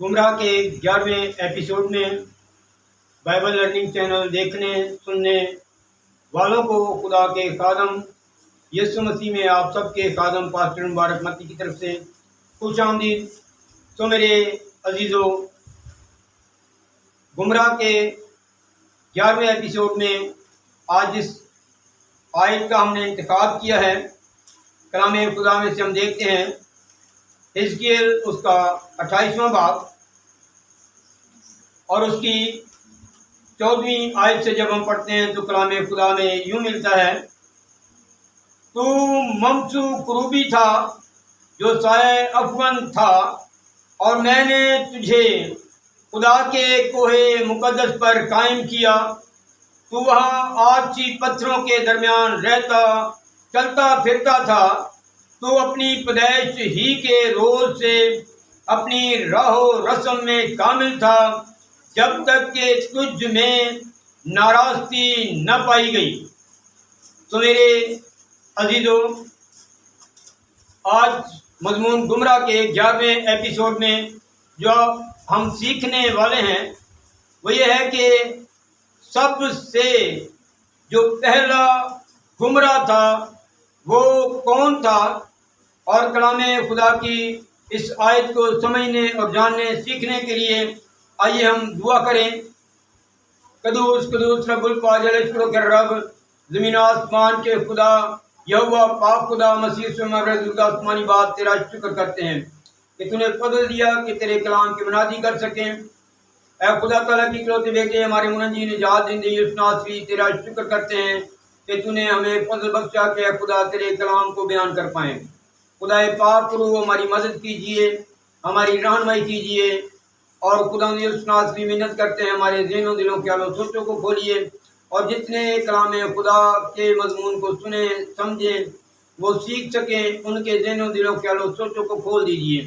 گمراہ کے 11ویں ایپیسوڈ میں بائبل لرننگ چینل دیکھنے سننے والوں کو خدا کے خادم یسوع مسیح میں آپ سب کے خادم پاسٹر مبارک متی کی طرف سے خوش آمدید۔ تو میرے عزیزو، گمراہ کے 11ویں ایپیسوڈ میں آج جس آیت کا ہم نے انتخاب کیا ہے کلام خدا میں سے ہم دیکھتے ہیں حزقیل اس کا 28واں باب اور اس کی 14ویں آیت سے جب ہم پڑھتے ہیں تو کلام خدا میں یوں ملتا ہے، تو ممسو کروبی تھا جو سائے افغن تھا، اور میں نے تجھے خدا کے کوہ مقدس پر قائم کیا، تو وہاں آجی پتھروں کے درمیان رہتا چلتا پھرتا تھا، تو اپنی پیدائش ہی کے روز سے اپنی راہ و رسم میں کامل تھا، جب تک کہ تجھ میں ناراستی نہ پائی گئی۔ تو میرے عزیزو، آج مضمون گمراہ کے 11ویں ایپیسوڈ میں جو ہم سیکھنے والے ہیں وہ یہ ہے کہ سب سے جو پہلا گمراہ تھا وہ کون تھا، اور کلام خدا کی اس آیت کو سمجھنے اور جاننے سیکھنے کے لیے آئیے ہم دعا کریں۔ قدوس قدوس رب الفاضل کے رب، زمین آسمان کے خدا یہوہ پاک خدا مسیح سے مرد آسمانی بات تیرا شکر کرتے ہیں کہ تو نے فضل دیا کہ تیرے کلام کی منادی کر سکیں۔ اے خدا تعالیٰ کی اکلوتے بیٹے ہمارے منجی نجات دہندے یسوع ناصری تیرا شکر کرتے ہیں کہ تو نے ہمیں فضل بخشا کہ اے خدا تیرے کلام کو بیان کر پائیں۔ خدا پاک روح ہماری مدد کیجیے، ہماری رہنمائی کیجیے، اور خدا یسوع ناصری منت کرتے ہیں ہمارے ذہنوں دلوں خیال و سوچوں کو کھولیے، اور جتنے کلام خدا کے مضمون کو سنیں سمجھیں وہ سیکھ سکیں، ان کے ذہنوں دلوں خیال و سوچوں کو کھول دیجیے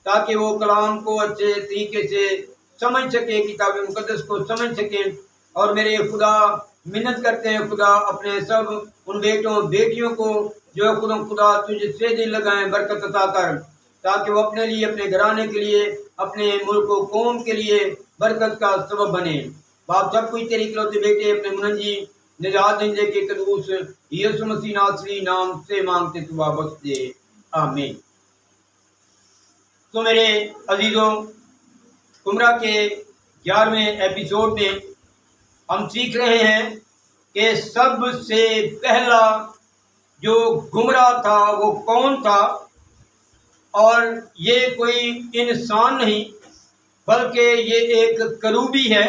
تاکہ وہ کلام کو اچھے طریقے سے سمجھ سکیں، کتاب مقدس کو سمجھ سکیں۔ اور میرے خدا منت کرتے ہیں خدا اپنے سب ان بیٹوں بیٹیوں کو جو خدا تجھ سے دل لگائیں برکت عطا کر، تاکہ وہ اپنے لیے، اپنے گھرانے کے لیے، اپنے ملک و قوم کے لیے برکت کا سبب بنے۔ باپ سب کچھ تیری اکلوتے بیٹے اپنے منجی نجات دہندے کے قدوس یسوع مسیح ناصری نام سے مانگتے تو بخش دے، آمین۔ تو میرے عزیزوں، گمراہ کے 11ویں ایپیسوڈ میں ہم سیکھ رہے ہیں کہ سب سے پہلا جو گمراہ تھا وہ کون تھا، اور یہ کوئی انسان نہیں بلکہ یہ ایک کروبی ہے،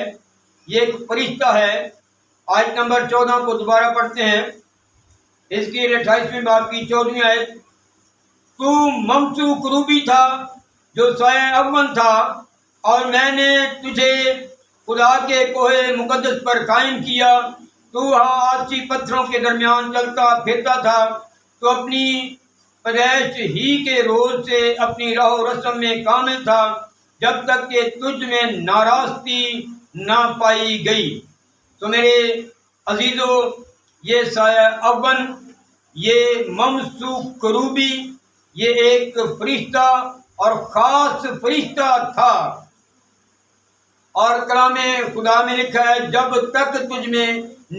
یہ ایک فرشتہ ہے۔ آیت نمبر 14 کو دوبارہ پڑھتے ہیں، اس کی 28ویں باب کی 14ویں آیت، تو ممسو کروبی تھا جو سائے افغن تھا، اور میں نے تجھے خدا کے کوہ مقدس پر قائم کیا، تو وہاں آجی پتھروں کے درمیان چلتا پھرتا تھا، تو اپنی پیدائش ہی کے روز سے اپنی راہ و رسم میں کامل تھا، جب تک کہ تجھ میں ناراستی نہ پائی گئی۔ تو میرے عزیزو، یہ سایہ افغن، یہ ممسو کروبی، یہ ایک فرشتہ اور خاص فرشتہ تھا، اور کلام خدا میں لکھا ہے جب تک تجھ میں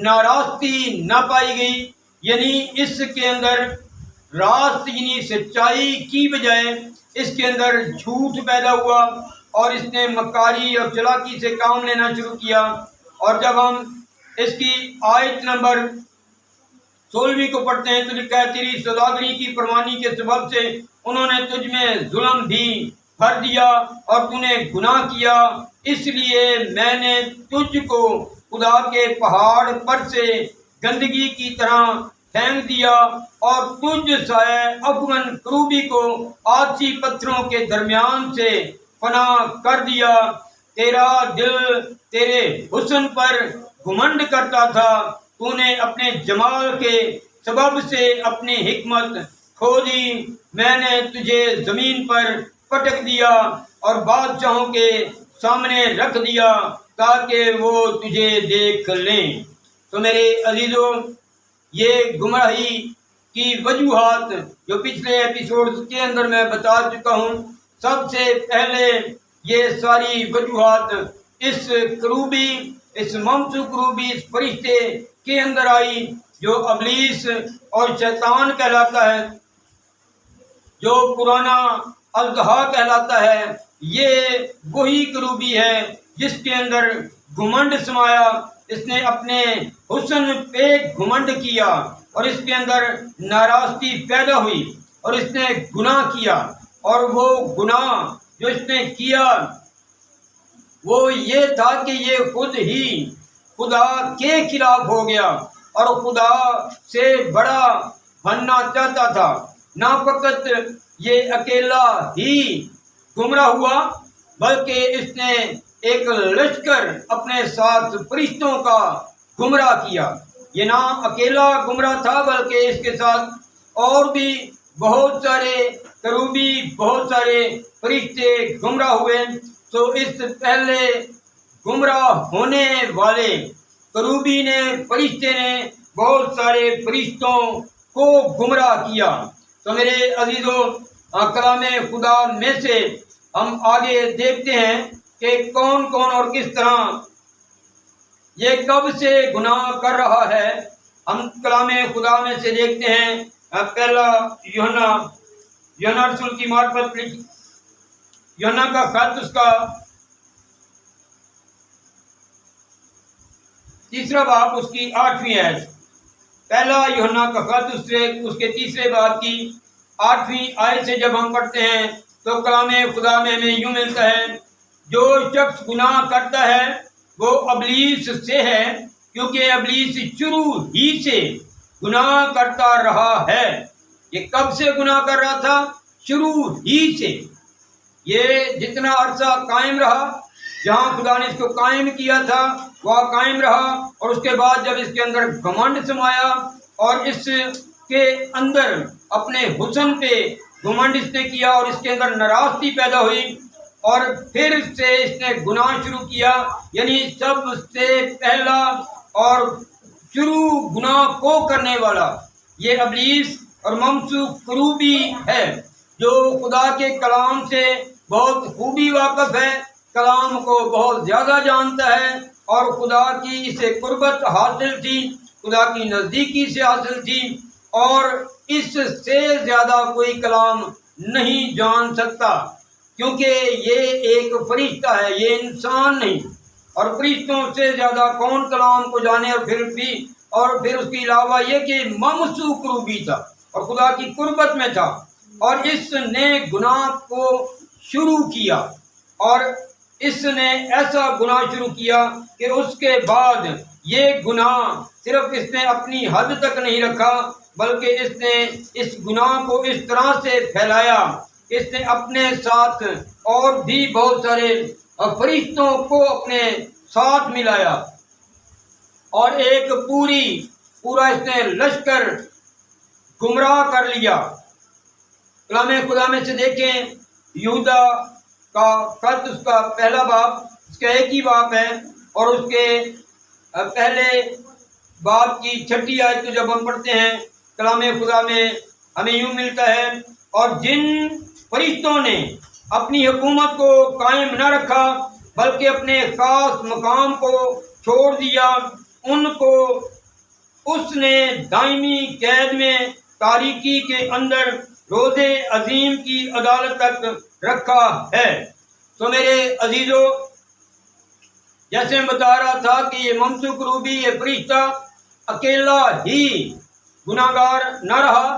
ناراستی نہ پائی گئی، یعنی اس کے اندر راست یعنی سچائی کی بجائے اس کے اندر جھوٹ پیدا ہوا، اور اس نے مکاری اور چلاکی سے کام لینا شروع کیا۔ اور جب ہم اس کی آیت نمبر 16 کو پڑھتے ہیں تو لکھا ہے، تیری سوداگری کی پروانی کے سبب سے انہوں نے تجھ میں ظلم بھی بھر دیا، اور تو نے گناہ کیا، اس لیے میں نے تجھ کو خدا کے پہاڑ پر سے گندگی کی طرح پھینک دیا، اور تجھ سائے افغن کروبی کو آجی پتھروں کے درمیان سے فنا کر دیا۔ تیرا دل تیرے حسن پر گھمنڈ کرتا تھا، تو نے اپنے جمال کے سبب سے اپنی حکمت کھو دی، میں نے تجھے زمین پر پٹک دیا اور بادشاہوں کے سامنے رکھ دیا تاکہ وہ تجھے دیکھ لیں۔ تو میرے عزیزو، یہ گمراہی کی وجوہات جو پچھلے ایپیسوڈ کے اندر میں بتا چکا ہوں، سب سے پہلے یہ ساری وجوہات اس کروبی، اس ممسو کروبی، اس فرشتے کے اندر آئی جو ابلیس اور شیطان کہلاتا ہے، جو پرانا اژدہا کہلاتا ہے۔ یہ وہی کروبی ہے جس کے اندر گھمنڈ سمایا، اس نے اپنے حسن پہ گھمنڈ کیا اور اس کے اندر ناراستی پیدا ہوئی اور اس نے گناہ کیا، اور وہ گناہ جو اس نے کیا وہ یہ تھا کہ یہ خود ہی خدا کے خلاف ہو گیا اور خدا سے بڑا بننا چاہتا تھا۔ نہ فقط یہ اکیلا ہی گمراہ ہوا بلکہ اس نے ایک لشکر اپنے ساتھ فرشتوں کا گمراہ کیا۔ یہ نہ اکیلا گمراہ تھا بلکہ اس کے ساتھ اور بھی بہت سارے کروبی، بہت سارے فرشتے گمراہ ہوئے۔ تو اس پہلے گمراہ ہونے والے کروبی نے، فرشتے نے بہت سارے فرشتوں کو گمراہ کیا۔ تو میرے عزیزو، کلام خدا میں سے ہم آگے دیکھتے ہیں کہ کون کون اور کس طرح یہ کب سے گناہ کر رہا ہے۔ ہم کلام خدا میں سے دیکھتے ہیں، پہلا یوحنا رسول کی معرفت، یوحنا کا خط، اس کا 3 باب، اس کی 8ویں آیت۔ پہلا یوحنا کا خط اس کے 3 باب کی 8ویں آیت سے جب ہم پڑھتے ہیں تو کلام خدا میں ہمیں یوں ملتا ہے، جو شخص گناہ کرتا ہے وہ ابلیس سے ہے، کیونکہ ابلیس شروع ہی سے گناہ کرتا رہا ہے۔ یہ کب سے گناہ کر رہا تھا؟ شروع ہی سے۔ یہ جتنا عرصہ قائم رہا، جہاں خدا نے اس کو قائم کیا تھا وہاں قائم رہا، اور اس کے بعد جب اس کے اندر گھمنڈ سمایا اور اس کے اندر اپنے حسن پہ گھمنڈ اس نے کیا اور اس کے اندر ناراستی پیدا ہوئی، اور پھر سے اس نے گناہ شروع کیا، یعنی سب سے پہلا اور شروع گناہ کو کرنے والا یہ ابلیس اور ممسو کروبی ہے، جو خدا کے کلام سے بہت خوبی واقف ہے، کلام کو بہت زیادہ جانتا ہے، اور خدا کی اسے قربت حاصل تھی، خدا کی نزدیکی سے حاصل تھی، اور اس سے زیادہ کوئی کلام نہیں جان سکتا، کیونکہ یہ ایک فرشتہ ہے، یہ انسان نہیں، اور فرشتوں سے زیادہ کون کلام کو جانے، اور پھر اس کے علاوہ یہ کہ ممسو کروبی تھا اور خدا کی قربت میں تھا، اور اس نے گناہ کو شروع کیا، اور اس نے ایسا گناہ شروع کیا کہ اس کے بعد یہ گناہ صرف اس نے اپنی حد تک نہیں رکھا، بلکہ اس نے اس گناہ کو اس طرح سے پھیلایا، اس نے اپنے ساتھ اور بھی بہت سارے فرشتوں کو اپنے ساتھ ملایا، اور ایک پورا اس نے لشکر گمراہ کر لیا۔ کلام خدا میں سے دیکھیں، یہودا کا خط، اس کا پہلا باب، اس کا ایک ہی باب ہے، اور اس کے پہلے باب کی 6 آیت کو جب ہم پڑھتے ہیں، کلام خدا میں ہمیں یوں ملتا ہے، اور جن فرشتوں نے اپنی حکومت کو قائم نہ رکھا بلکہ اپنے خاص مقام کو چھوڑ دیا، ان کو اس نے دائمی قید میں تاریکی کے اندر روز عظیم کی عدالت تک رکھا ہے۔ تو میرے عزیزو، جیسے میں بتا رہا تھا کہ یہ ممسو کروبی، یہ فرشتہ اکیلا ہی گناہ گار نہ رہا،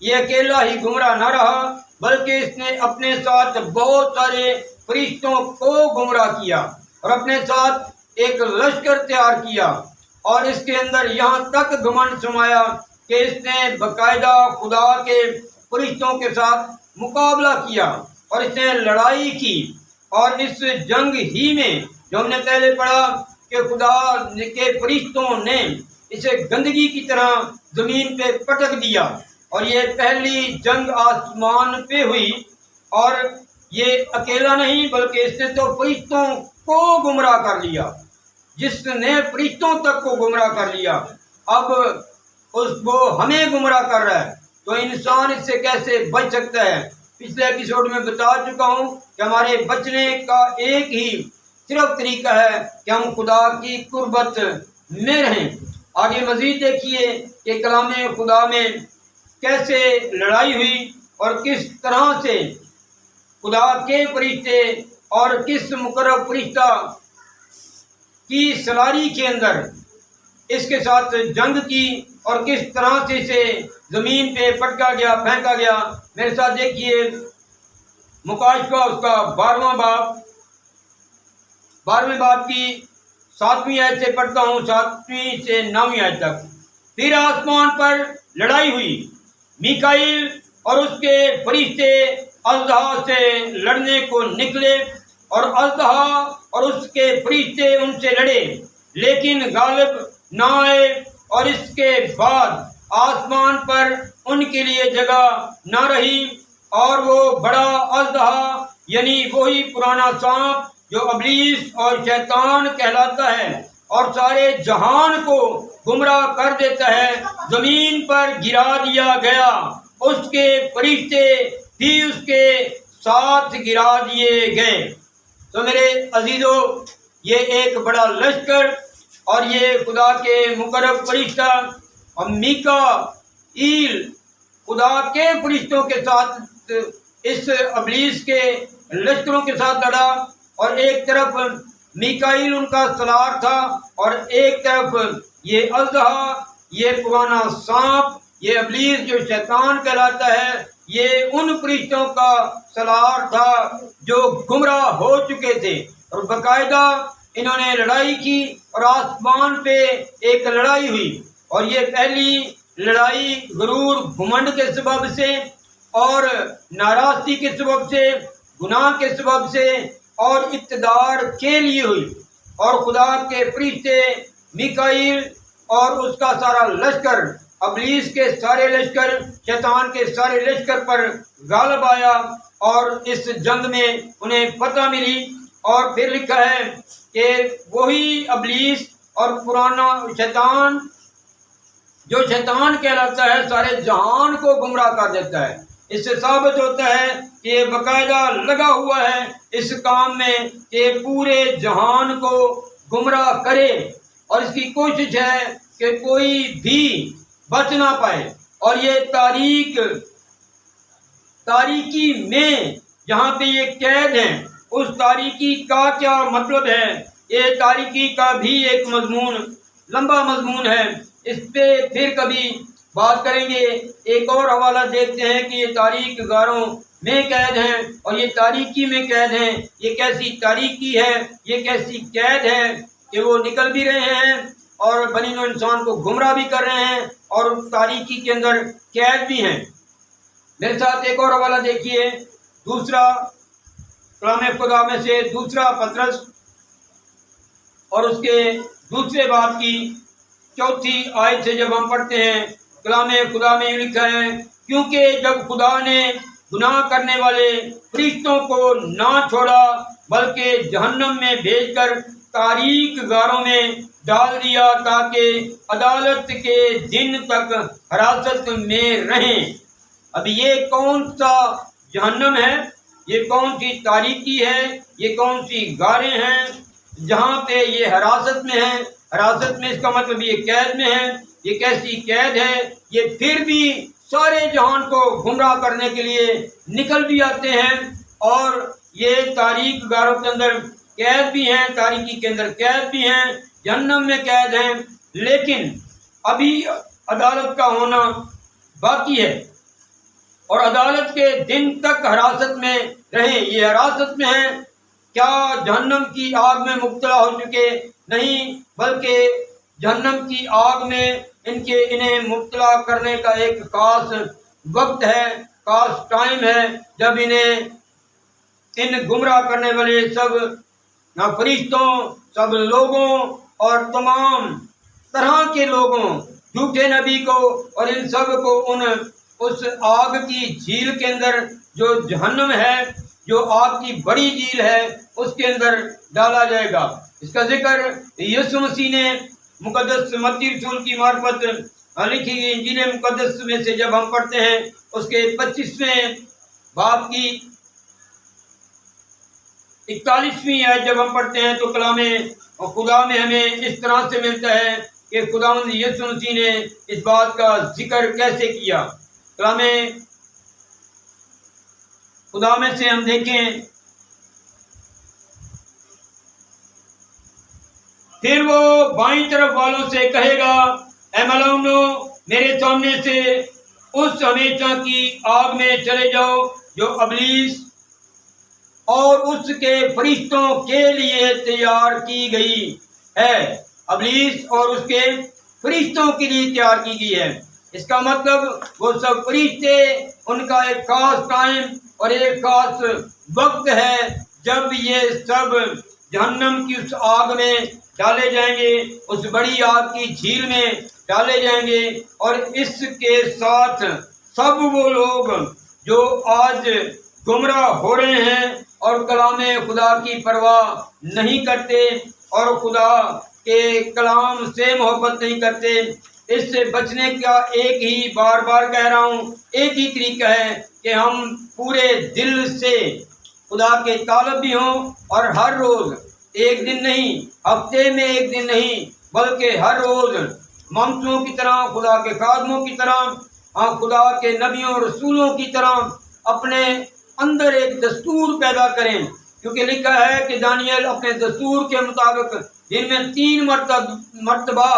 یہ اکیلا ہی گمراہ نہ رہا، بلکہ اس نے اپنے ساتھ بہت سارے فرشتوں کو گمراہ کیا اور اپنے ساتھ ایک لشکر تیار کیا، اور اس کے اندر یہاں تک گھمنڈ سمایا کہ اس نے باقاعدہ خدا کے فرشتوں کے ساتھ مقابلہ کیا اور اس نے لڑائی کی، اور اس جنگ ہی میں جو ہم نے پہلے پڑھا کہ خدا کے فرشتوں نے اسے گندگی کی طرح زمین پہ پٹک دیا، اور یہ پہلی جنگ آسمان پہ ہوئی، اور یہ اکیلا نہیں بلکہ اس نے تو فرشتوں کو گمراہ کر لیا، جس نے فرشتوں تک کو گمراہ کر لیا، اب اس کو ہمیں گمراہ کر رہا ہے، تو انسان اس سے کیسے بچ سکتا ہے؟ پچھلے ایپیسوڈ میں بتا چکا ہوں کہ ہمارے بچنے کا ایک ہی صرف طریقہ ہے کہ ہم خدا کی قربت میں رہیں۔ آگے مزید دیکھیے کہ کلام خدا میں کیسے لڑائی ہوئی اور کس طرح سے خدا کے فرشتے اور کس مقرر فرشتہ کی سواری کے اندر اس کے ساتھ جنگ کی اور کس طرح سے اسے زمین پہ پٹکا گیا، پھینکا گیا۔ میرے ساتھ دیکھیے مکاشفہ اس کا 12ویں باب کی 7ویں آیت سے پڑھتا ہوں، 7ویں سے 9ویں آیت تک۔ پھر آسمان پر لڑائی ہوئی، میکائیل اور اس کے فرشتے اژدہا سے لڑنے کو نکلے اور اژدہا اور اس کے فرشتے ان سے لڑے، لیکن غالب نہ آئے، اور اس کے بعد آسمان پر ان کے لیے جگہ نہ رہی، اور وہ بڑا اژدہا یعنی وہی پرانا سانپ جو ابلیس اور شیطان کہلاتا ہے اور سارے جہان کو گمراہ کر دیتا ہے، زمین پر گرا دیا گیا۔ اس کے فرشتے بھی اس کے ساتھ گرا دیے گئے۔ تو میرے عزیزو، یہ ایک بڑا لشکر اور یہ خدا کے مقرب فرشتہ اور میکائیل خدا کے فرشتوں کے ساتھ اس ابلیس کے لشکروں کے ساتھ لڑا، اور ایک طرف میکائیل ان کا سالار تھا اور ایک طرف یہ اژدہا، یہ پرانا سانپ، یہ ابلیس جو شیطان کہلاتا ہے، یہ ان فرشتوں کا سالار تھا جو گمراہ ہو چکے تھے، اور باقاعدہ انہوں نے لڑائی کی اور آسمان پہ ایک لڑائی ہوئی، اور یہ پہلی لڑائی غرور گھمنڈ کے سبب سے اور ناراستی کے سبب سے، گناہ کے سبب سے اور اقتدار کے لیے ہوئی، اور خدا کے فرشتے میکائیل اور اس کا سارا لشکر، ابلیس کے سارے لشکر، شیطان کے سارے لشکر پر غالب آیا، اور اس جنگ میں انہیں فتح ملی۔ اور پھر لکھا ہے کہ وہی ابلیس اور پرانا شیطان جو شیطان کہلاتا ہے سارے جہان کو گمراہ کر دیتا ہے۔ اس سے ثابت ہوتا ہے کہ یہ باقاعدہ لگا ہوا ہے اس کام میں کہ پورے جہان کو گمراہ کرے، اور اس کی کوشش ہے کہ کوئی بھی بچ نہ پائے۔ اور یہ تاریکی میں جہاں پہ یہ قید ہیں، اس تاریکی کا کیا مطلب ہے؟ یہ تاریکی کا بھی ایک مضمون، لمبا مضمون ہے، اس پہ پھر کبھی بات کریں گے۔ ایک اور حوالہ دیکھتے ہیں کہ یہ تاریک غاروں میں قید ہیں اور یہ تاریکی میں قید ہیں۔ یہ کیسی تاریکی ہے، یہ کیسی قید ہے کہ وہ نکل بھی رہے ہیں اور بنی نوع انسان کو گمراہ بھی کر رہے ہیں اور تاریکی کے اندر قید بھی ہیں۔ میرے ساتھ ایک اور حوالہ دیکھیے، دوسرا کلام خدا میں سے دوسرا پطرس اور اس کے دوسرے باب کی 4 آیت سے جب ہم پڑھتے ہیں، کلام خدا میں لکھا ہے، کیونکہ جب خدا نے گناہ کرنے والے فرشتوں کو نہ چھوڑا بلکہ جہنم میں بھیج کر تاریک غاروں میں ڈال دیا تاکہ عدالت کے دن تک حراست میں رہیں۔ اب یہ کون سا جہنم ہے؟ یہ کون سی تاریکی ہے؟ یہ کون سی غاریں ہیں جہاں پہ یہ حراست میں ہیں؟ حراست میں اس کا مطلب یہ قید میں ہے۔ یہ کیسی قید ہے؟ یہ پھر بھی سارے جہان کو گمراہ کرنے کے لیے نکل بھی آتے ہیں، اور یہ تاریک غاروں کے اندر قید بھی ہیں، تاریکی کے اندر قید بھی ہیں، جہنم میں قید ہیں، لیکن ابھی عدالت کا ہونا باقی ہے، اور عدالت کے دن تک حراست میں رہیں۔ یہ حراست میں ہیں، کیا جہنم کی آگ میں مبتلا ہو چکے؟ نہیں، بلکہ جہنم کی آگ میں انہیں مبتلا کرنے کا ایک خاص وقت ہے، خاص ٹائم ہے، جب انہیں ان گمراہ کرنے والے سب فرشتوں، سب لوگوں اور تمام طرح کے لوگوں، جھوٹے نبی کو اور ان سب کو اس آگ کی جھیل کے اندر جو جہنم ہے، جو آگ کی بڑی جھیل ہے، اس کے اندر ڈالا جائے گا۔ اس کا ذکر یسوع مسیح نے مقدس متی رسول کی معرفت لکھی گئی انجیل مقدس میں سے جب ہم پڑھتے ہیں، اس کے 25ویں باب کی 41ویں آیت جب ہم پڑھتے ہیں تو کلام خدا میں ہمیں اس طرح سے ملتا ہے کہ خداوند یسوع مسیح نے اس بات کا ذکر کیسے کیا۔ کلام خدا میں سے ہم دیکھیں، پھر وہ بائیں طرف والوں سے کہے گا، اے ملعونو، میرے سامنے سے اس ہمیشہ کی آگ میں چلے جاؤ جو ابلیس اور اس کے فرشتوں کے لیے تیار کی گئی ہے۔ ابلیس اور اس کے فرشتوں کے لیے تیار کی گئی ہے۔ اس کا مطلب وہ سب فرشتے، ان کا ایک خاص ٹائم اور ایک خاص وقت ہے جب یہ سب جہنم کی اس آگ میں ڈالے جائیں گے، اس بڑی آگ کی جھیل میں ڈالے جائیں گے۔ اور اس کے ساتھ سب وہ لوگ جو آج گمراہ ہو رہے ہیں اور کلام خدا کی پرواہ نہیں کرتے اور خدا کے کلام سے محبت نہیں کرتے، اس سے بچنے کا ایک ہی بار بار کہہ رہا ہوں، ایک ہی طریقہ ہے کہ ہم پورے دل سے خدا کے طالب بھی ہوں اور ہر روز، ایک دن نہیں، ہفتے میں ایک دن نہیں، بلکہ ہر روز ممسوں کی طرح، خدا کے خادموں کی طرح، خدا کے نبیوں اور رسولوں کی طرح اپنے اندر ایک دستور پیدا کریں، کیونکہ لکھا ہے کہ دانیال اپنے دستور کے مطابق دن میں 3 مرتبہ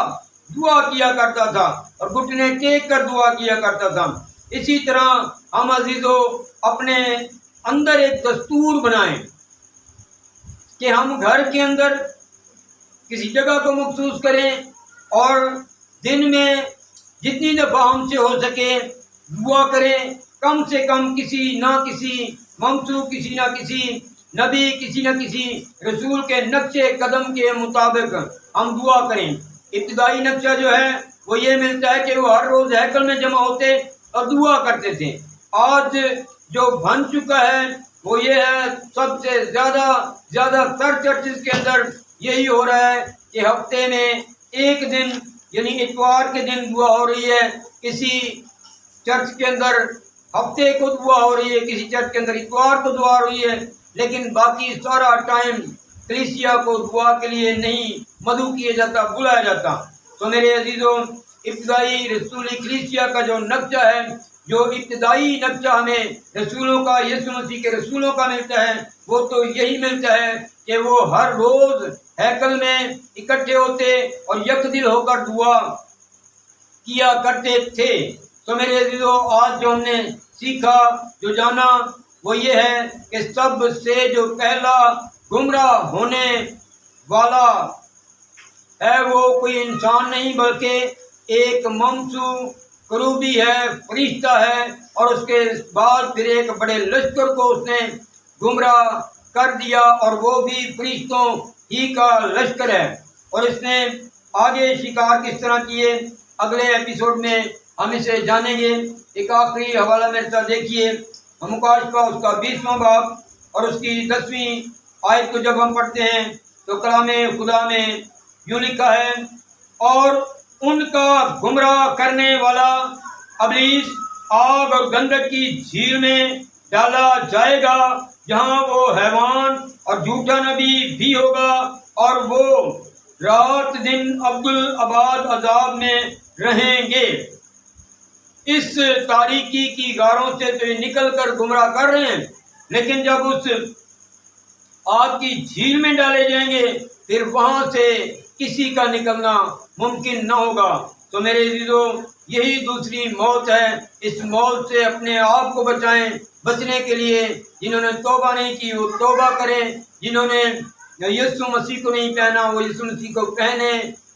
دعا کیا کرتا تھا اور گھٹنے ٹیک کر دعا کیا کرتا تھا۔ اسی طرح ہم عزیزو اپنے اندر ایک دستور بنائیں کہ ہم گھر کے اندر کسی جگہ کو مخصوص کریں اور دن میں جتنی دفعہ ہم سے ہو سکے دعا کریں، کم سے کم کسی نہ کسی ممسو، کسی نہ کسی نبی، کسی نہ کسی رسول کے نقشے قدم کے مطابق ہم دعا کریں۔ ابتدائی نقشہ جو ہے وہ یہ ملتا ہے کہ وہ ہر روز ہیکل میں جمع ہوتے اور دعا کرتے تھے۔ آج جو بن چکا ہے وہ یہ ہے، سب سے زیادہ تر چرچز کے اندر یہی ہو رہا ہے کہ ہفتے میں ایک دن یعنی اتوار کے دن دعا ہو رہی ہے، کسی چرچ کے اندر ہفتے کو دعا ہو رہی ہے، کسی چرچ کے اندر اتوار کو دعا ہو رہی ہے، لیکن باقی سارا ٹائم کلیسیا کو دعا کے لیے نہیں مدعو کیا جاتا، بلایا جاتا۔ تو میرے عزیزوں، ابتدائی رسولی کلیسیا کا جو نقشہ ہے، جو ابتدائی نقشہ ہمیں رسولوں کا، یسوع مسیح کے رسولوں کا ملتا ہے، وہ تو یہی ملتا ہے کہ وہ ہر روز ہیکل میں اکٹھے ہوتے اور یک دل ہو کر دعا کیا کرتے تھے۔ تو میرے عزیزوں، آج جو ہم نے سیکھا، جو جانا، وہ یہ ہے کہ سب سے جو پہلا گمراہ ہونے والا ہے وہ کوئی انسان نہیں بلکہ ایک ممسو کروبی ہے، فرشتہ ہے، اور اس کے بعد پھر ایک بڑے لشکر کو اس نے گمراہ کر دیا، اور وہ بھی فرشتوں ہی کا لشکر ہے۔ اور اس نے آگے شکار کس طرح کیے، اگلے ایپیسوڈ میں ہم اسے جانیں گے۔ ایک آخری حوالہ میرے ساتھ دیکھیے، مکاشفہ اس کا 20واں باب اور اس کی 10ویں آیت کو جب ہم پڑھتے ہیں تو کلام خدا میں یوں لکھا ہے، اور ان کا گمراہ کرنے والا ابلیس آگ اور گندک کی جھیل میں ڈالا جائے گا، جہاں وہ حیوان اور جھوٹا نبی بھی ہوگا، اور وہ رات دن عبدالآباد عذاب میں رہیں گے۔ اس تاریکی کی غاروں سے تو یہ نکل کر گمراہ کر رہے ہیں، لیکن جب اس آگ کی جھیل میں ڈالے جائیں گے پھر وہاں سے کسی کا نکلنا ممکن نہ ہوگا۔ تو میرے عزیزو، یہی دوسری موت ہے۔ اس موت سے اپنے آپ کو بچائیں۔ بچنے کے لیے جنہوں نے توبہ نہیں کی وہ توبہ کریں، جنہوں نے یسوع مسیح کو نہیں پہنا وہ یسوع مسیح کو پہنے،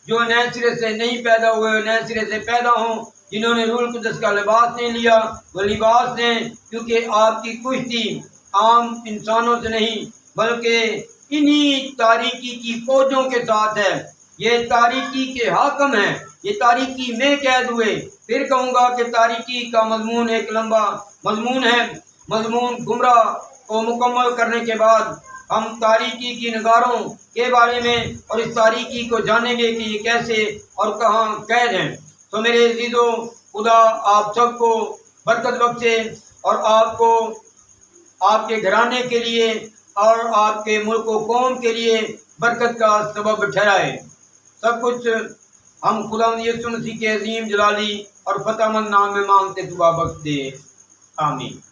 جو نئے سرے سے نہیں پیدا ہوئے نئے سرے سے پیدا ہوں، جنہوں نے روح القدس کا لباس نہیں لیا وہ لباس لیں، کیونکہ آپ کی کشتی عام انسانوں سے نہیں بلکہ انہی تاریکی کی فوجوں کے ساتھ ہے۔ یہ تاریکی کے حاکم ہیں، یہ تاریکی میں قید ہوئے۔ پھر کہوں گا کہ تاریکی کا مضمون ایک لمبا مضمون ہے۔ مضمون گمراہ کو مکمل کرنے کے بعد ہم تاریکی کی نگاروں کے بارے میں اور اس تاریکی کو جانیں گے کہ یہ کیسے اور کہاں قید ہیں۔ تو میرے عزیزو، خدا آپ سب کو برکت بخشے اور آپ کو آپ کے گھرانے کے لیے اور آپ کے ملک و قوم کے لیے برکت کا سبب ٹھہرائے۔ سب کچھ ہم خدا یسوع مسیح کے عظیم جلالی اور فتح مند نام میں مانگتے دعا بخش دے، آمین۔